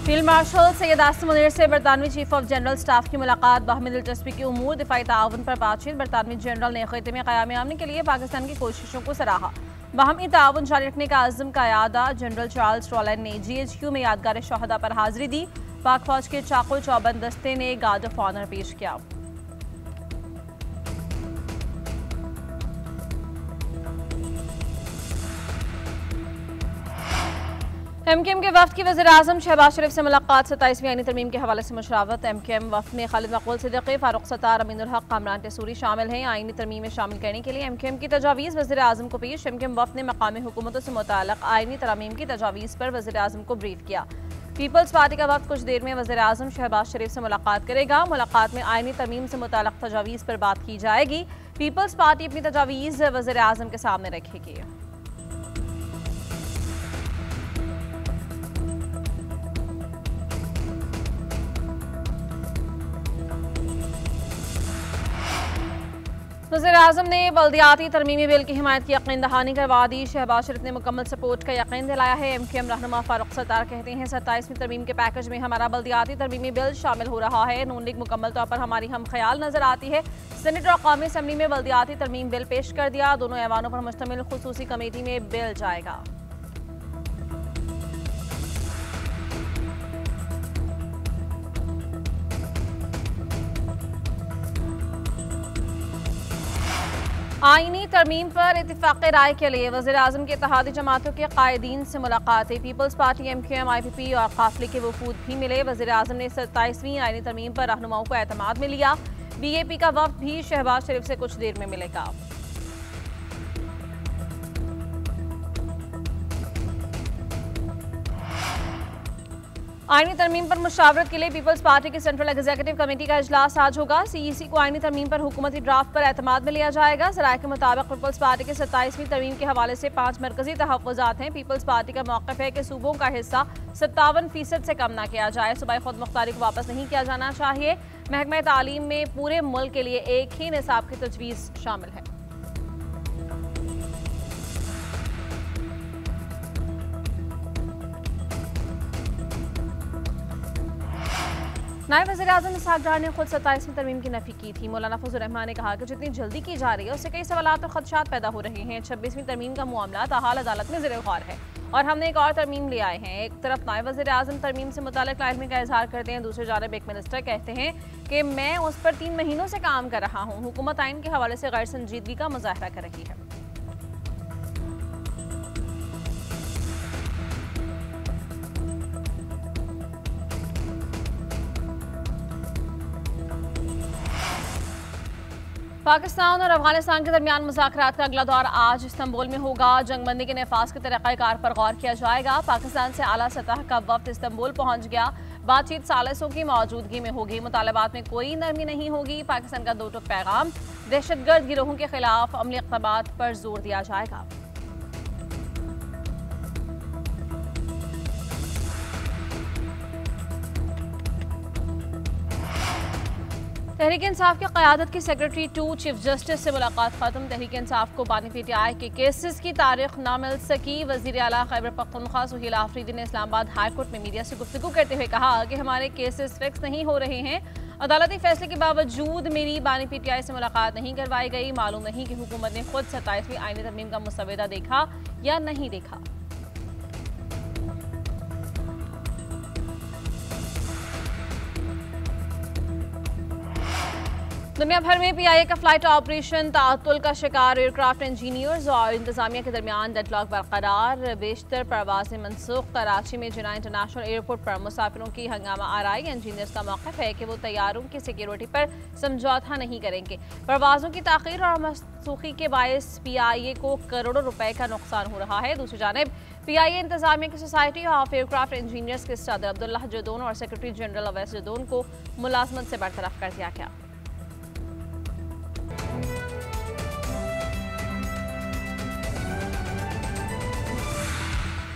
Field marshal Syed Asim Munir से बरतानवी chief of general staff की मुलाकात, बाहमी दिलचस्पी की उमूर, दिफाई ताउन पर बातचीत। बरतानवी जनरल ने खित्ते में क़याम अमन के लिए पाकिस्तान की कोशिशों को सराहा। बाहमी ताउन जारी रखने का अज़्म का यादा। जनरल चार्ल्स रॉलन ने GHQ में यादगार शहदा पर हाजिरी दी। पाक फौज के चाकुल चौबंद दस्ते ने गार्ड ऑफ ऑनर पेश किया। MKM के वफ्द की वज़ीर-ए-आज़म शहबाज शरीफ से मुलाकात। 27वीं आईनी तरमीम के हवाले से मशरावत। MKM वफ्द में खालिद मकबूल सिद्दीकी, फारूक सत्तार, अमीनुल हक, कामरान टेसूरी शामिल हैं। आईनी तरमीम में शामिल करने के लिए MKM की तजावीज़ वज़ीर-ए-आज़म को पेश। MKM वफ्द ने मकामी हुकूमतों से मुताल्लिक़ आईनी तरमीम की तजावीज़ पर वज़ीर-ए-आज़म को ब्रीफ किया। पीपल्स पार्टी का वफ्द कुछ देर में वज़ीर-ए-आज़म शहबाज शरीफ से मुलाकात करेगा। मुलाकात में आईनी तरमीम से मुताल्लिक़ तजावीज़ पर बात की जाएगी। पीपल्स पार्टी अपनी तजावीज़ वज़ीर-ए-आज़म के सामने रखेगी। वज़ीर-ए-आज़म ने बल्दियाती तरमीमी बिल की हिमायत की यकीन दहानी करवा दी। शहबाज शरीफ ने मुकम्मल सपोर्ट का यकीन दिलाया है। MKM रहनुमा फारूक सत्तार कहते हैं 27वीं तरमीम के पैकेज में हमारा बल्दियाती तरमीमी बिल शामिल हो रहा है। नून लीग मुकम्मल तौर पर हमारी हम ख्याल नजर आती है। सेनेट और कौमी असम्बली में बल्दियाती तरमीम बिल पेश कर दिया। दोनों ऐवानों पर मुश्तमिल खुसूसी कमेटी में बिल जाएगा। आईनी तरमीम पर इत्तिफाक़ राय के लिए वज़ीर-ए-आज़म के इत्तेहादी जमातों के कायदीन से मुलाकातें। पीपल्स पार्टी, MKM, IPP और काफिले के वफूद भी मिले। वज़ीर-ए-आज़म ने 27वीं आईनी तरमीम पर रहनुमाओं को एतमाद में लिया। BAP का वफ्द भी शहबाज शरीफ से कुछ देर में मिलेगा। आईनी तरमीम पर मुशावरत के लिए पीपल्स पार्टी की सेंट्रल एग्जीक्यूटिव कमेटी का इजलास आज होगा। CEC को आईनी तरमीम पर हुकूमती ड्राफ्ट पर एतमाद में लिया जाएगा। ज़राए के मुताबिक पीपल्स पार्टी के 27वीं तरमीम के हवाले से 5 मरकजी तहफ़्फ़ुज़ात हैं। पीपल्स पार्टी का मौक़िफ़ है कि सूबों का हिस्सा 57% से कम न किया जाए। सूबाई खुद मुख्तारी को वापस नहीं किया जाना चाहिए। महकमा तालीम में पूरे मुल्क के लिए एक ही निसाब की तजवीज़ शामिल है। नायब वज़ीर-ए-आज़म इसहाक़ डार ने खुद 27वीं तरमीम की नफ़ी की थी। मौलाना फजल रहमान ने कहा कि जितनी जल्दी की जा रही है उससे कई सवालात और खदशात पैदा हो रहे हैं। 26वीं तरमीम का मामला ताहाल अदालत में ज़ेर-ए-गौर है और हमने एक और तरमीम ले आए हैं। एक तरफ नायब वज़ीर-ए-आज़म तरमीम से मुताल्लिक़ लाइलमी का इजहार करते हैं, दूसरी जानब एक मिनिस्टर कहते हैं कि मैं उस पर 3 महीनों से काम कर रहा हूँ। हुकूमत आइन के हवाले से गैर संजीदगी का मुज़ाहरा कर रही है। पाकिस्तान और अफगानिस्तान के दरमियान मुज़ाकरात का अगला दौर आज इस्तांबुल में होगा। जंगबंदी के नफाज के तरीक़ाकार पर गौर किया जाएगा। पाकिस्तान से आला सतह का वफ्द इस्तांबुल पहुंच गया। बातचीत सालिसों की मौजूदगी में होगी। मुतालबात में कोई नरमी नहीं होगी। पाकिस्तान का दो टुक पैगाम, दहशतगर्द गिरोहों के खिलाफ अमली इक़दामात पर जोर दिया जाएगा। तहरीक इंसाफ की क़यादत की सेक्रेटरी 2 चीफ जस्टिस से मुलाकात खत्म। तहरीक इंसाफ को बानी PTI के केसेस की तारीख न मिल सकी। वज़ीर आला खैबर पख्तूनख्वा सुहेल आफरीदी ने इस्लामाबाद हाई कोर्ट में मीडिया से गुफ्तगू करते हुए कहा कि हमारे केसेस फिक्स नहीं हो रहे हैं। अदालती फैसले के बावजूद मेरी बानी PTI से मुलाकात नहीं करवाई गई। मालूम नहीं कि हुकूमत ने खुद 27वीं आईनी तरमीम का मुसवदा देखा या नहीं देखा। दुनिया भर में PIA का फ्लाइट ऑपरेशन ताअत्तुल का शिकार। एयरक्राफ्ट इंजीनियर्स और इंतजामिया के दरमियान डेडलॉक बरकरार। बेशतर परवाजें मनसूख। कराची में जिन्ना इंटरनेशनल एयरपोर्ट पर मुसाफिरों की हंगामा आराई। इंजीनियर्स का मौक़िफ़ है कि वो तैयारों की सिक्योरिटी पर समझौता नहीं करेंगे। परवाजों की ताख़ीर और मनसूखी के बायस PIA को करोड़ों रुपए का नुकसान हो रहा है। दूसरी जानिब PIA इंतजामिया की सोसाइटी ऑफ एयरक्राफ्ट इंजीनियर्स के सदर अब्दुल्लाह जदौन और सेक्रेटरी जनरल अवैस जदौन को मुलाजमत से बरतरफ कर दिया गया।